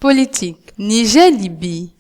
Politique. Niger-Libye.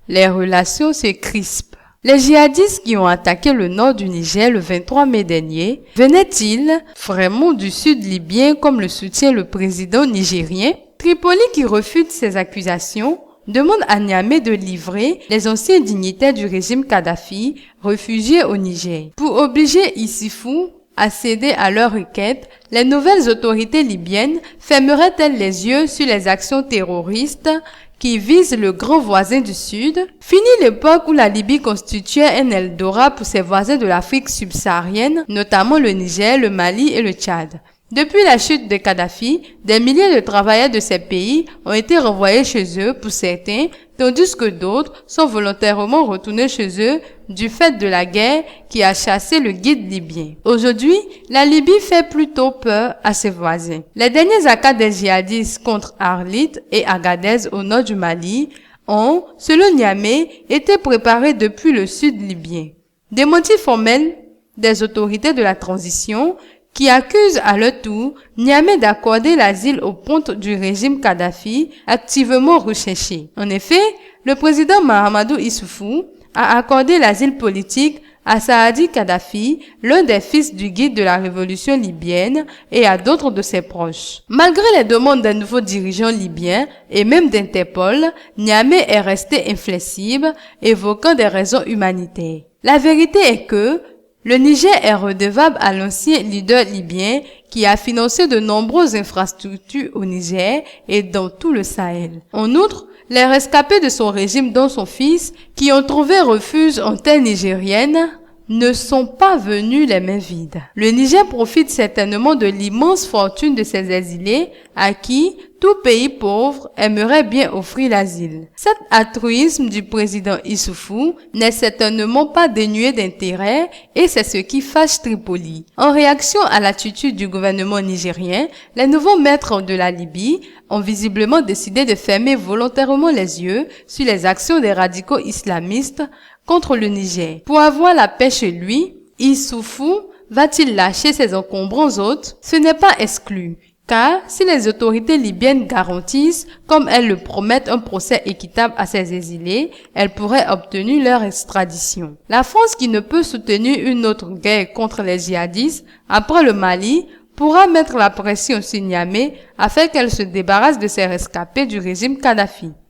Les relations se crispent. Les djihadistes qui ont attaqué le nord du Niger le 23 mai dernier venaient-ils vraiment du sud libyen comme le soutient le président nigérien? Tripoli, qui refute ces accusations, demande à Niamey de livrer les anciens dignitaires du régime Kadhafi réfugiés au Niger. Pour obliger Issoufou à céder à leur requête, les nouvelles autorités libyennes fermeraient-elles les yeux sur les actions terroristes qui visent le grand voisin du Sud? Fini l'époque où la Libye constituait un Eldorado pour ses voisins de l'Afrique subsaharienne, notamment le Niger, le Mali et le Tchad. Depuis la chute de Kadhafi, des milliers de travailleurs de ces pays ont été renvoyés chez eux pour certains, tandis que d'autres sont volontairement retournés chez eux du fait de la guerre qui a chassé le guide libyen. Aujourd'hui, la Libye fait plutôt peur à ses voisins. Les derniers attaques des djihadistes contre Arlit et Agadez au nord du Mali ont, selon Niamey, été préparés depuis le sud libyen. Démenti formel des autorités de la transition qui accusent à leur tour Niamey d'accorder l'asile aux pontes du régime Kadhafi activement recherché. En effet, le président Mahamadou Issoufou a accordé l'asile politique à Saadi Kadhafi, l'un des fils du guide de la révolution libyenne, et à d'autres de ses proches. Malgré les demandes des nouveaux dirigeants libyens et même d'Interpol, Niamey est resté inflexible, évoquant des raisons humanitaires. La vérité est que le Niger est redevable à l'ancien leader libyen qui a financé de nombreuses infrastructures au Niger et dans tout le Sahel. En outre, les rescapés de son régime, dont son fils, qui ont trouvé refuge en terre nigérienne, ne sont pas venus les mains vides. Le Niger profite certainement de l'immense fortune de ses exilés à qui tout pays pauvre aimerait bien offrir l'asile. Cet altruisme du président Issoufou n'est certainement pas dénué d'intérêt et c'est ce qui fâche Tripoli. En réaction à l'attitude du gouvernement nigérien, les nouveaux maîtres de la Libye ont visiblement décidé de fermer volontairement les yeux sur les actions des radicaux islamistes contre le Niger. Pour avoir la paix chez lui, Issoufou va-t-il lâcher ses encombrants hôtes? Ce n'est pas exclu, car si les autorités libyennes garantissent, comme elles le promettent, un procès équitable à ces exilés, elles pourraient obtenir leur extradition. La France, qui ne peut soutenir une autre guerre contre les djihadistes après le Mali, pourra mettre la pression sur Niamey afin qu'elle se débarrasse de ses rescapés du régime Kadhafi.